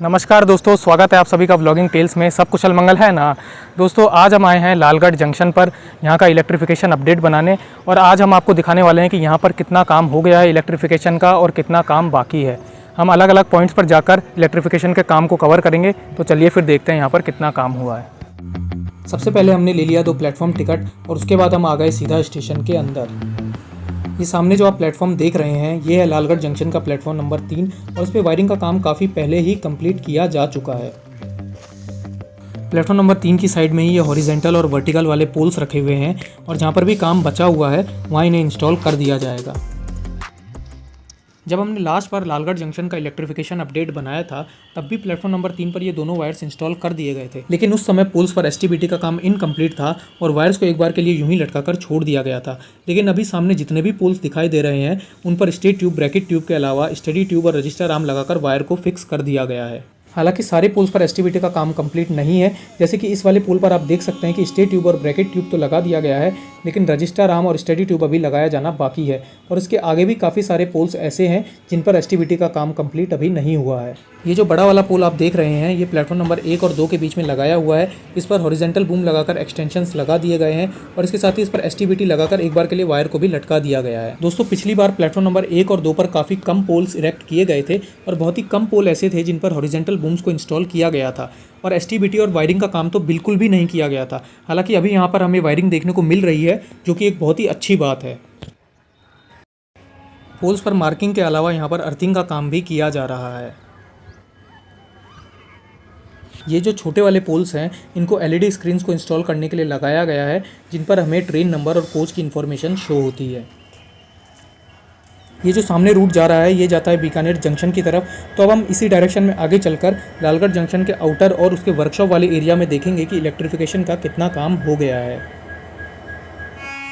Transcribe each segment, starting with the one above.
नमस्कार दोस्तों, स्वागत है आप सभी का व्लॉगिंग टेल्स में। सब कुशल मंगल है ना दोस्तों। आज हम आए हैं लालगढ़ जंक्शन पर यहाँ का इलेक्ट्रिफिकेशन अपडेट बनाने, और आज हम आपको दिखाने वाले हैं कि यहाँ पर कितना काम हो गया है इलेक्ट्रिफिकेशन का और कितना काम बाकी है। हम अलग अलग पॉइंट्स पर जाकर इलेक्ट्रिफिकेशन के काम को कवर करेंगे। तो चलिए फिर देखते हैं यहाँ पर कितना काम हुआ है। सबसे पहले हमने ले लिया 2 प्लेटफॉर्म टिकट और उसके बाद हम आ गए सीधा स्टेशन के अंदर। ये सामने जो आप प्लेटफॉर्म देख रहे हैं ये है लालगढ़ जंक्शन का प्लेटफॉर्म नंबर 3 और इस पे वायरिंग का काम काफ़ी पहले ही कंप्लीट किया जा चुका है। प्लेटफॉर्म नंबर 3 की साइड में ही ये हॉरिजेंटल और वर्टिकल वाले पोल्स रखे हुए हैं और जहाँ पर भी काम बचा हुआ है वहाँ इन्हें इंस्टॉल कर दिया जाएगा। जब हमने लास्ट बार लालगढ़ जंक्शन का इलेक्ट्रिफिकेशन अपडेट बनाया था तब भी प्लेटफॉर्म नंबर 3 पर ये दोनों वायर्स इंस्टॉल कर दिए गए थे, लेकिन उस समय पोल्स पर एसटीबीटी का काम इनकम्प्लीट था और वायर्स को एक बार के लिए यूं ही लटकाकर छोड़ दिया गया था। लेकिन अभी सामने जितने भी पोल्स दिखाई दे रहे हैं उन पर स्टेट ट्यूब, ब्रैकेट ट्यूब के अलावा स्टडी ट्यूब और रजिस्टर आर्म लगाकर वायर को फिक्स कर दिया गया है। हालांकि सारे पोल्स पर एसटीबीटी का काम कंप्लीट नहीं है, जैसे कि इस वाले पोल पर आप देख सकते हैं कि स्टेट ट्यूब और ब्रैकेट ट्यूब तो लगा दिया गया है, लेकिन रजिस्टर आर्म और स्टडी ट्यूब अभी लगाया जाना बाकी है। और इसके आगे भी काफ़ी सारे पोल्स ऐसे हैं जिन पर एसटीबीटी का काम कंप्लीट अभी नहीं हुआ है। ये जो बड़ा वाला पोल आप देख रहे हैं ये प्लेटफॉर्म नंबर 1 और 2 के बीच में लगाया हुआ है। इस पर हॉरिजेंटल बूम लगाकर एक्सटेंशंस लगा दिए गए हैं और इसके साथ ही इस पर एसटीबीटी लगाकर एक बार के लिए वायर को भी लटका दिया गया है। दोस्तों, पिछली बार प्लेटफॉर्म नंबर 1 और 2 पर काफ़ी कम पोल्स इरेक्ट किए गए थे और बहुत ही कम पोल ऐसे थे जिन पर हॉरिजेंटल बूम्स को इंस्टॉल किया गया था और एसटीबीटी और वायरिंग का काम तो बिल्कुल भी नहीं किया गया था। हालांकि अभी यहाँ पर हमें वायरिंग देखने को मिल रही है जो कि एक बहुत ही अच्छी बात है। पोल्स पर मार्किंग के अलावा यहाँ पर अर्थिंग का काम भी किया जा रहा है। ये जो छोटे वाले पोल्स हैं इनको एलईडी स्क्रीन्स को इंस्टॉल करने के लिए लगाया गया है, जिन पर हमें ट्रेन नंबर और कोच की इन्फॉर्मेशन शो होती है। ये जो सामने रूट जा रहा है ये जाता है बीकानेर जंक्शन की तरफ। तो अब हम इसी डायरेक्शन में आगे चलकर लालगढ़ जंक्शन के आउटर और उसके वर्कशॉप वाले एरिया में देखेंगे कि इलेक्ट्रिफिकेशन का कितना काम हो गया है।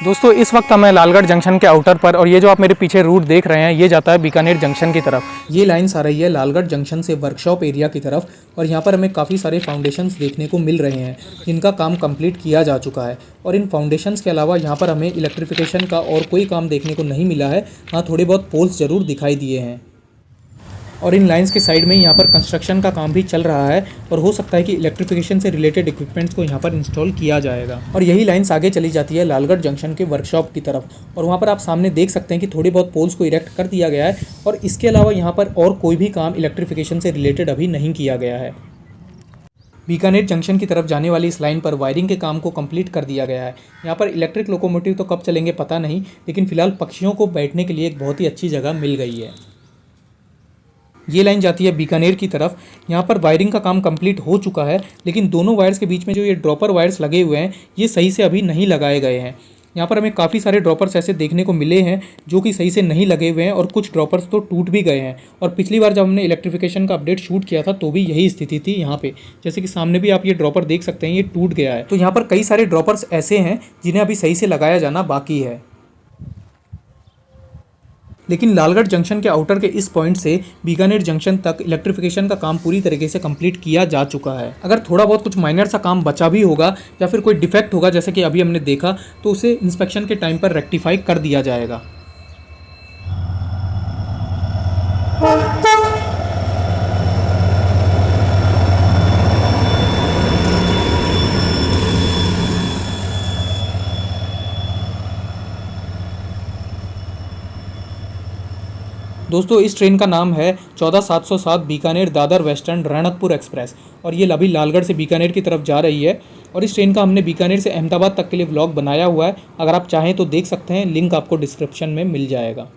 दोस्तों, इस वक्त हमें लालगढ़ जंक्शन के आउटर पर, और ये जो आप मेरे पीछे रूट देख रहे हैं ये जाता है बीकानेर जंक्शन की तरफ। ये लाइन्स आ रही है लालगढ़ जंक्शन से वर्कशॉप एरिया की तरफ और यहाँ पर हमें काफ़ी सारे फाउंडेशंस देखने को मिल रहे हैं जिनका काम कंप्लीट किया जा चुका है। और इन फाउंडेशंस के अलावा यहाँ पर हमें इलेक्ट्रिफिकेशन का और कोई काम देखने को नहीं मिला है। हाँ, थोड़े बहुत पोल्स ज़रूर दिखाई दिए हैं और इन लाइंस के साइड में यहाँ पर कंस्ट्रक्शन का काम भी चल रहा है और हो सकता है कि इलेक्ट्रिफिकेशन से रिलेटेड इक्विपमेंट्स को यहाँ पर इंस्टॉल किया जाएगा। और यही लाइंस आगे चली जाती है लालगढ़ जंक्शन के वर्कशॉप की तरफ और वहाँ पर आप सामने देख सकते हैं कि थोड़ी बहुत पोल्स को इरेक्ट कर दिया गया है और इसके अलावा यहाँ पर और कोई भी काम इलेक्ट्रिफिकेशन से रिलेटेड अभी नहीं किया गया है। बीकानेर जंक्शन की तरफ जाने वाली इस लाइन पर वायरिंग के काम को कंप्लीट कर दिया गया है। यहाँ पर इलेक्ट्रिक लोकोमोटिव तो कब चलेंगे पता नहीं, लेकिन फिलहाल पक्षियों को बैठने के लिए एक बहुत ही अच्छी जगह मिल गई है। ये लाइन जाती है बीकानेर की तरफ। यहाँ पर वायरिंग का काम कंप्लीट हो चुका है, लेकिन दोनों वायर्स के बीच में जो ये ड्रॉपर वायर्स लगे हुए हैं ये सही से अभी नहीं लगाए गए हैं। यहाँ पर हमें काफ़ी सारे ड्रॉपर्स ऐसे देखने को मिले हैं जो कि सही से नहीं लगे हुए हैं और कुछ ड्रॉपर्स तो टूट भी गए हैं। और पिछली बार जब हमने इलेक्ट्रिफिकेशन का अपडेट शूट किया था तो भी यही स्थिति थी यहाँ पे। जैसे कि सामने भी आप ये ड्रॉपर देख सकते हैं, ये टूट गया है। तो यहाँ पर कई सारे ड्रॉपर्स ऐसे हैं जिन्हें अभी सही से लगाया जाना बाकी है। लेकिन लालगढ़ जंक्शन के आउटर के इस पॉइंट से बीकानेर जंक्शन तक इलेक्ट्रिफिकेशन का काम पूरी तरीके से कंप्लीट किया जा चुका है। अगर थोड़ा बहुत कुछ माइनर सा काम बचा भी होगा या फिर कोई डिफेक्ट होगा जैसे कि अभी हमने देखा तो उसे इंस्पेक्शन के टाइम पर रेक्टिफाई कर दिया जाएगा। दोस्तों, इस ट्रेन का नाम है 14707 बीकानेर दादर वेस्टर्न रणकपुर एक्सप्रेस और ये अभी लालगढ़ से बीकानेर की तरफ जा रही है। और इस ट्रेन का हमने बीकानेर से अहमदाबाद तक के लिए व्लॉग बनाया हुआ है, अगर आप चाहें तो देख सकते हैं, लिंक आपको डिस्क्रिप्शन में मिल जाएगा।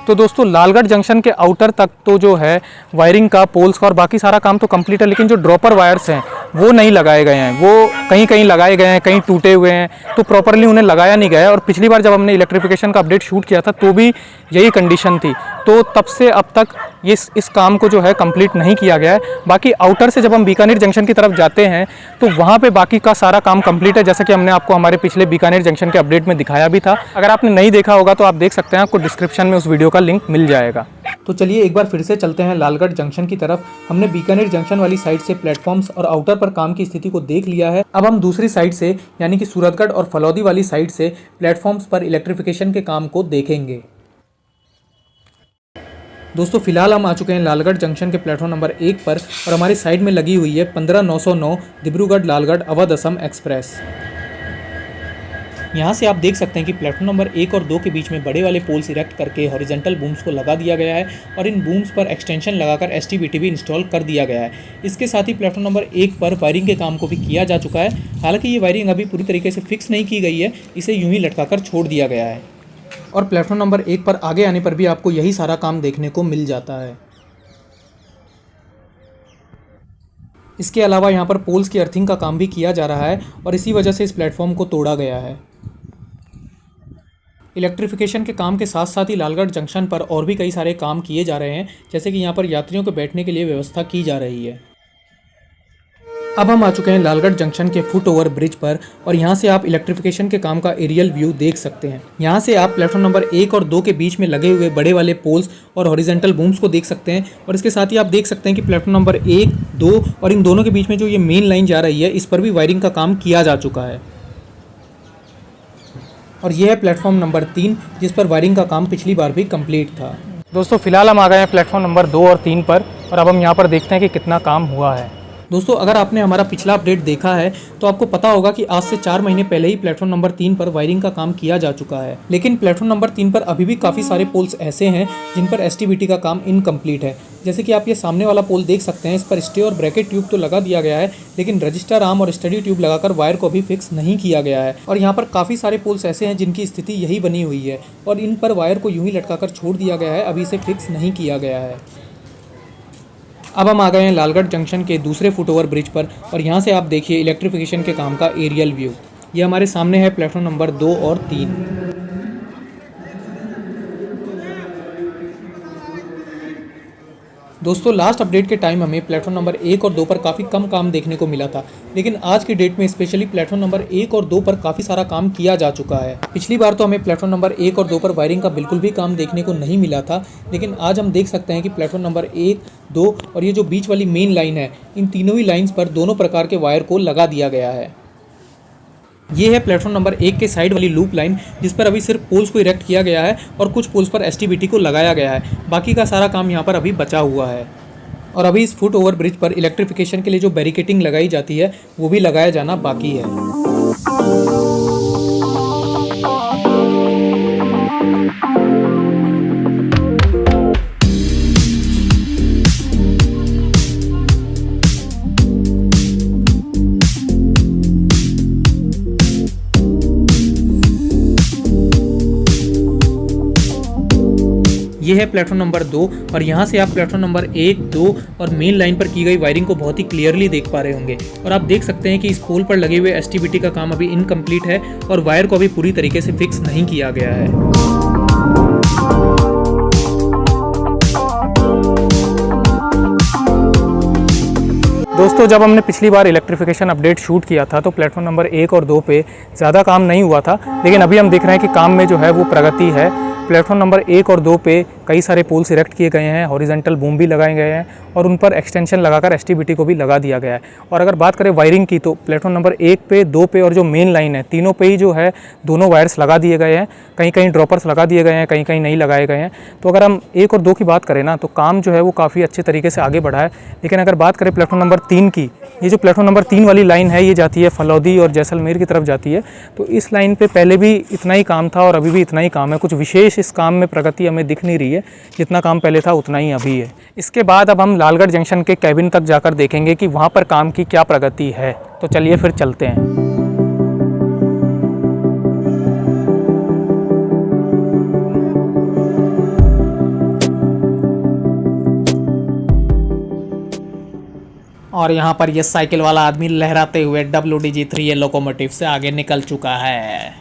तो दोस्तों, लालगढ़ जंक्शन के आउटर तक तो जो है वायरिंग का, पोल्स का और बाकी सारा काम तो कंप्लीट है, लेकिन जो ड्रॉपर वायर्स हैं वो नहीं लगाए गए हैं। वो कहीं कहीं लगाए गए हैं, कहीं टूटे हुए हैं, तो प्रॉपरली उन्हें लगाया नहीं गया है। और पिछली बार जब हमने इलेक्ट्रिफिकेशन का अपडेट शूट किया था तो भी यही कंडीशन थी। तो तब से अब तक इस काम को जो है कंप्लीट नहीं किया गया है। बाकी आउटर से जब हम बीकानेर जंक्शन की तरफ जाते हैं तो वहाँ पे बाकी का सारा काम कंप्लीट है, जैसा कि हमने आपको हमारे पिछले बीकानेर जंक्शन के अपडेट में दिखाया भी था। अगर आपने नहीं देखा होगा तो आप देख सकते हैं, आपको डिस्क्रिप्शन में उस वीडियो का लिंक मिल जाएगा। तो चलिए एक बार फिर से चलते हैं लालगढ़ जंक्शन की तरफ। हमने बीकानेर जंक्शन वाली साइड से प्लेटफॉर्म्स और आउटर पर काम की स्थिति को देख लिया है। अब हम दूसरी साइड से यानी कि सूरतगढ़ और फलौदी वाली साइड से प्लेटफॉर्म्स पर इलेक्ट्रिफिकेशन के काम को देखेंगे। दोस्तों फिलहाल हम आ चुके हैं लालगढ़ जंक्शन के प्लेटफॉर्म नंबर 1 पर और हमारी साइड में लगी हुई है 15909 डिब्रूगढ़ लालगढ़ अवध असम एक्सप्रेस। यहाँ से आप देख सकते हैं कि प्लेटफॉर्म नंबर 1 और 2 के बीच में बड़े वाले पोल्स इरेक्ट करके हॉरिजॉन्टल बूम्स को लगा दिया गया है और इन बूम्स पर एक्सटेंशन लगाकर एसटीबीटी भी इंस्टॉल कर दिया गया है। इसके साथ ही प्लेटफॉर्म नंबर 1 पर वायरिंग के काम को भी किया जा चुका है। हालांकि ये वायरिंग अभी पूरी तरीके से फिक्स नहीं की गई है, इसे यूं ही लटकाकर छोड़ दिया गया है और प्लेटफॉर्म नंबर 1 पर आगे आने पर भी आपको यही सारा काम देखने को मिल जाता है। इसके अलावा यहाँ पर पोल्स की अर्थिंग का काम भी किया जा रहा है और इसी वजह से इस प्लेटफॉर्म को तोड़ा गया है। इलेक्ट्रिफिकेशन के काम के साथ साथ ही लालगढ़ जंक्शन पर और भी कई सारे काम किए जा रहे हैं, जैसे कि यहाँ पर यात्रियों को बैठने के लिए व्यवस्था की जा रही है। अब हम आ चुके हैं लालगढ़ जंक्शन के फुट ओवर ब्रिज पर और यहाँ से आप इलेक्ट्रिफिकेशन के काम का एरियल व्यू देख सकते हैं। यहाँ से आप प्लेटफॉर्म नंबर 1 और 2 के बीच में लगे हुए बड़े वाले पोल्स और हॉरिजॉन्टल बूम्स को देख सकते हैं और इसके साथ ही आप देख सकते हैं कि प्लेटफॉर्म नंबर 1, 2 और इन दोनों के बीच में जो ये मेन लाइन जा रही है, इस पर भी वायरिंग का काम किया जा चुका है। और यह है प्लेटफॉर्म नंबर 3, जिस पर वायरिंग का काम पिछली बार भी कंप्लीट था। दोस्तों फिलहाल हम आ गए हैं प्लेटफॉर्म नंबर 2 और 3 पर और अब हम यहाँ पर देखते हैं कि कितना काम हुआ है। दोस्तों अगर आपने हमारा पिछला अपडेट देखा है तो आपको पता होगा कि आज से 4 महीने पहले ही प्लेटफॉर्म नंबर 3 पर वायरिंग का काम किया जा चुका है, लेकिन प्लेटफॉर्म नंबर 3 पर अभी भी काफ़ी सारे पोल्स ऐसे हैं जिन पर एसटीबीटी का काम इनकम्प्लीट है। जैसे कि आप ये सामने वाला पोल देख सकते हैं, इस पर स्टे और ब्रैकेट ट्यूब तो लगा दिया गया है, लेकिन रजिस्टर आर्म और स्टडी ट्यूब लगाकर वायर को भी फिक्स नहीं किया गया है। और यहाँ पर काफ़ी सारे पोल्स ऐसे हैं जिनकी स्थिति यही बनी हुई है और इन पर वायर को यूं ही लटकाकर छोड़ दिया गया है, अभी इसे फिक्स नहीं किया गया है। अब हम आ गए हैं लालगढ़ जंक्शन के दूसरे फुट ओवर ब्रिज पर और यहाँ से आप देखिए इलेक्ट्रिफिकेशन के काम का एरियल व्यू। ये हमारे सामने है प्लेटफॉर्म नंबर 2 और 3। दोस्तों लास्ट अपडेट के टाइम हमें प्लेटफॉर्म नंबर 1 और 2 पर काफ़ी कम काम देखने को मिला था, लेकिन आज की डेट में स्पेशली प्लेटफॉर्म नंबर 1 और 2 पर काफ़ी सारा काम किया जा चुका है। पिछली बार तो हमें प्लेटफॉर्म नंबर 1 और 2 पर वायरिंग का बिल्कुल भी काम देखने को नहीं मिला था, लेकिन आज हम देख सकते हैं कि प्लेटफॉर्म नंबर 1, 2 और ये जो बीच वाली मेन लाइन है, इन तीनों ही लाइन्स पर दोनों प्रकार के वायर को लगा दिया गया है। ये है प्लेटफॉर्म नंबर 1 के साइड वाली लूप लाइन, जिस पर अभी सिर्फ पोल्स को इरेक्ट किया गया है और कुछ पोल्स पर एसटीबीटी को लगाया गया है। बाकी का सारा काम यहाँ पर अभी बचा हुआ है और अभी इस फुट ओवर ब्रिज पर इलेक्ट्रिफिकेशन के लिए जो बैरिकेटिंग लगाई जाती है वो भी लगाया जाना बाकी है। ये है प्लेटफॉर्म नंबर 2 और यहाँ से आप प्लेटफॉर्म नंबर 1, 2 और मेन लाइन पर की गई वायरिंग को बहुत ही क्लियरली देख पा रहे होंगे और आप देख सकते हैं कि इस पोल पर लगे हुए एसटीबीटी का काम अभी इनकम्प्लीट है और वायर को अभी पूरी तरीके से फिक्स नहीं किया गया है। दोस्तों जब हमने पिछली बार इलेक्ट्रिफिकेशन अपडेट शूट किया था तो प्लेटफॉर्म नंबर 1 और 2 पे ज़्यादा काम नहीं हुआ था, लेकिन अभी हम देख रहे हैं कि काम में जो है वो प्रगति है। प्लेटफॉर्म नंबर 1 और 2 पे कई सारे पोल्स इरेक्ट किए गए हैं, हॉरिजॉन्टल बूम भी लगाए गए हैं और उन पर एक्सटेंशन लगाकर एसटीबीटी को भी लगा दिया गया है। और अगर बात करें वायरिंग की तो प्लेटफॉर्म नंबर 1 पे, 2 पे और जो मेन लाइन है, तीनों पे ही जो है दोनों वायर्स लगा दिए गए हैं। कहीं कहीं ड्रॉपर्स लगा दिए गए हैं, कहीं कहीं नहीं लगाए गए हैं। तो अगर हम 1 और 2 की बात करें ना तो काम जो है वो काफ़ी अच्छे तरीके से आगे बढ़ा है। लेकिन अगर बात करें प्लेटफॉर्म नंबर 3 की, ये जो प्लेटफॉर्म नंबर 3 वाली लाइन है ये जाती है फलौदी और जैसलमेर की तरफ जाती है। तो इस लाइन पे पहले भी इतना ही काम था और अभी भी इतना ही काम है, कुछ विशेष इस काम में प्रगति हमें दिख नहीं रही है। जितना काम पहले था उतना ही अभी है। इसके बाद अब हम लालगढ़ जंक्शन के कैबिन तक जाकर देखेंगे कि वहाँ पर काम की क्या प्रगति है। तो चलिए फिर चलते हैं। और यहाँ पर ये साइकिल वाला आदमी लहराते हुए WDG3 लोकोमोटिव से आगे निकल चुका है।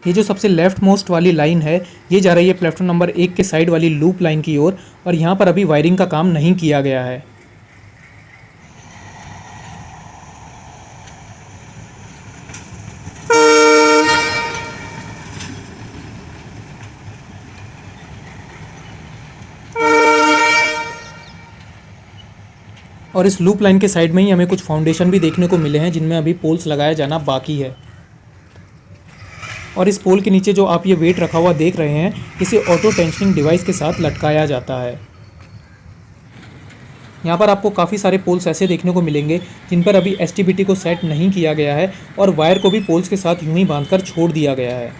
ये जो सबसे लेफ्ट मोस्ट वाली लाइन है ये जा रही है प्लेटफॉर्म नंबर 1 के साइड वाली लूप लाइन की ओर और यहाँ पर अभी वायरिंग का काम नहीं किया गया है। और इस लूप लाइन के साइड में ही हमें कुछ फाउंडेशन भी देखने को मिले हैं जिनमें अभी पोल्स लगाया जाना बाकी है। और इस पोल के नीचे जो आप ये वेट रखा हुआ देख रहे हैं, इसे ऑटो टेंशनिंग डिवाइस के साथ लटकाया जाता है। यहाँ पर आपको काफ़ी सारे पोल्स ऐसे देखने को मिलेंगे जिन पर अभी एसटीबीटी को सेट नहीं किया गया है और वायर को भी पोल्स के साथ यूं ही बांधकर छोड़ दिया गया है।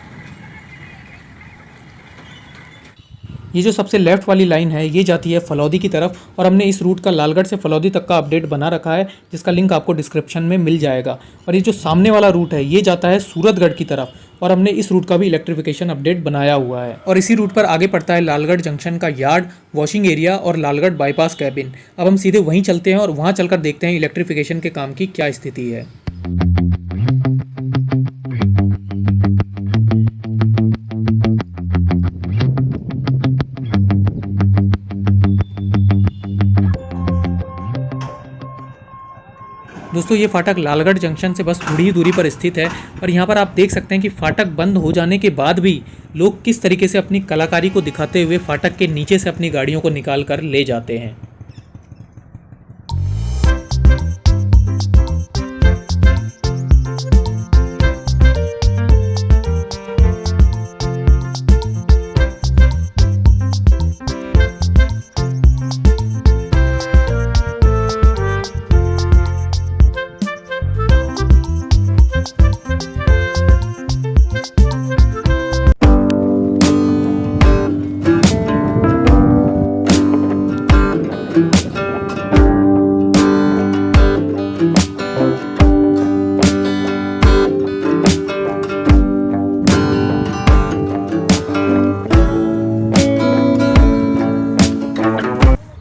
ये जो सबसे लेफ्ट वाली लाइन है ये जाती है फलौदी की तरफ और हमने इस रूट का लालगढ़ से फलौदी तक का अपडेट बना रखा है जिसका लिंक आपको डिस्क्रिप्शन में मिल जाएगा। और ये जो सामने वाला रूट है ये जाता है सूरतगढ़ की तरफ और हमने इस रूट का भी इलेक्ट्रिफिकेशन अपडेट बनाया हुआ है। और इसी रूट पर आगे पड़ता है लालगढ़ जंक्शन का यार्ड, वॉशिंग एरिया और लालगढ़ बाईपास कैबिन। अब हम सीधे वहीं चलते हैं और वहाँ चलकर देखते हैं इलेक्ट्रिफिकेशन के काम की क्या स्थिति है। दोस्तों ये फाटक लालगढ़ जंक्शन से बस थोड़ी ही दूरी पर स्थित है और यहाँ पर आप देख सकते हैं कि फाटक बंद हो जाने के बाद भी लोग किस तरीके से अपनी कलाकारी को दिखाते हुए फाटक के नीचे से अपनी गाड़ियों को निकाल कर ले जाते हैं।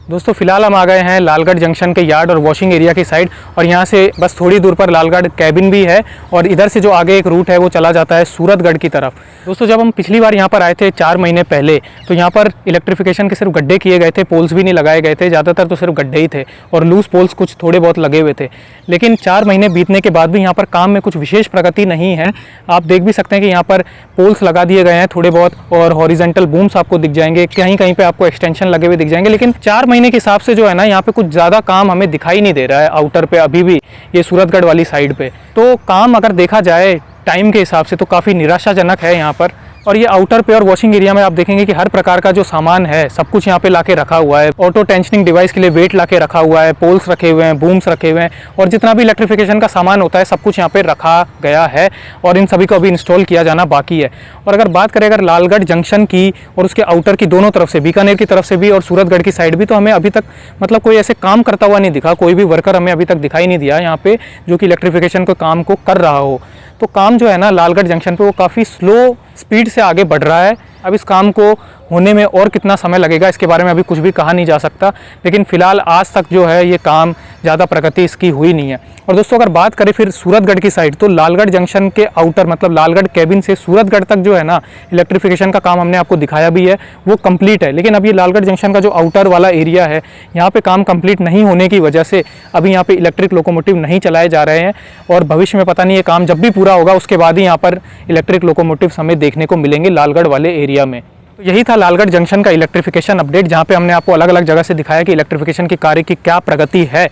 दोस्तों फिलहाल हम आ गए हैं लालगढ़ जंक्शन के यार्ड और वॉशिंग एरिया की साइड और यहाँ से बस थोड़ी दूर पर लालगढ़ कैबिन भी है और इधर से जो आगे एक रूट है वो चला जाता है सूरतगढ़ की तरफ। दोस्तों जब हम पिछली बार यहाँ पर आए थे 4 महीने पहले तो यहाँ पर इलेक्ट्रिफिकेशन के सिर्फ गड्ढे किए गए थे, पोल्स भी नहीं लगाए गए थे, ज़्यादातर तो सिर्फ गड्ढे ही थे और लूज पोल्स कुछ थोड़े बहुत लगे हुए थे। लेकिन 4 महीने बीतने के बाद भी यहाँ पर काम में कुछ विशेष प्रगति नहीं है। आप देख भी सकते हैं कि यहाँ पर पोल्स लगा दिए गए हैं थोड़े बहुत और हॉरिजेंटल बूम्स आपको दिख जाएंगे, कहीं कहीं पे आपको एक्सटेंशन लगे हुए दिख जाएंगे। लेकिन 4 महीने के हिसाब से जो है ना यहाँ पे कुछ ज़्यादा काम हमें दिखाई नहीं दे रहा है आउटर पे अभी भी, ये सूरतगढ़ वाली साइड पे। तो काम अगर देखा जाए टाइम के हिसाब से तो काफ़ी निराशाजनक है यहाँ पर। और ये आउटर पे और वॉशिंग एरिया में आप देखेंगे कि हर प्रकार का जो सामान है सब कुछ यहाँ पे लाके रखा हुआ है। ऑटो टेंशनिंग डिवाइस के लिए वेट लाके रखा हुआ है, पोल्स रखे हुए हैं, बूम्स रखे हुए हैं और जितना भी इलेक्ट्रिफिकेशन का सामान होता है सब कुछ यहाँ पे रखा गया है और इन सभी को अभी इंस्टॉल किया जाना बाकी है। और अगर बात करें अगर लालगढ़ जंक्शन की और उसके आउटर की दोनों तरफ से, बीकानेर की तरफ से भी और सूरतगढ़ की साइड भी, तो हमें अभी तक मतलब कोई ऐसे काम करता हुआ नहीं दिखा, कोई भी वर्कर हमें अभी तक दिखाई नहीं दिया यहाँ पे जो कि इलेक्ट्रिफिकेशन के काम को कर रहा हो। तो काम जो है ना लालगढ़ जंक्शन पे वो काफ़ी स्लो स्पीड से आगे बढ़ रहा है। अब इस काम को होने में और कितना समय लगेगा इसके बारे में अभी कुछ भी कहा नहीं जा सकता, लेकिन फ़िलहाल आज तक जो है ये काम ज़्यादा प्रगति इसकी हुई नहीं है। और दोस्तों अगर बात करें फिर सूरतगढ़ की साइड तो लालगढ़ जंक्शन के आउटर मतलब लालगढ़ कैबिन से सूरतगढ़ तक जो है ना इलेक्ट्रिफिकेशन का काम हमने आपको दिखाया भी है, वो कंप्लीट है। लेकिन अब ये लालगढ़ जंक्शन का जो आउटर वाला एरिया है यहाँ पे काम कंप्लीट नहीं होने की वजह से अभी यहाँ पे इलेक्ट्रिक लोकोमोटिव नहीं चलाए जा रहे हैं और भविष्य में पता नहीं ये काम जब भी पूरा होगा उसके बाद ही यहाँ पर इलेक्ट्रिक लोकोमोटिव हमें देखने को मिलेंगे लालगढ़ वाले एरिया में। तो यही था लालगढ़ जंक्शन का इलेक्ट्रिफिकेशन अपडेट, जहाँ पे हमने आपको अलग अलग जगह से दिखाया कि इलेक्ट्रिफिकेशन की कार्य की क्या प्रगति है।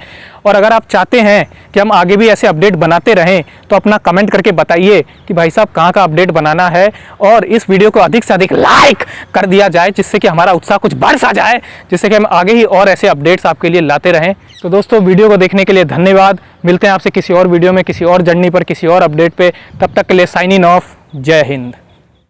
और अगर आप चाहते हैं कि हम आगे भी ऐसे अपडेट बनाते रहें तो अपना कमेंट करके बताइए कि भाई साहब कहाँ का अपडेट बनाना है और इस वीडियो को अधिक से अधिक लाइक कर दिया जाए जिससे कि हमारा उत्साह कुछ बढ़ सा जाए, जिससे कि हम आगे ही और ऐसे अपडेट्स आपके लिए लाते रहें। तो दोस्तों वीडियो को देखने के लिए धन्यवाद। मिलते हैं आपसे किसी और वीडियो में, किसी और जर्नी पर, किसी और अपडेट पे। तब तक के लिए साइनिंग ऑफ। जय हिंद।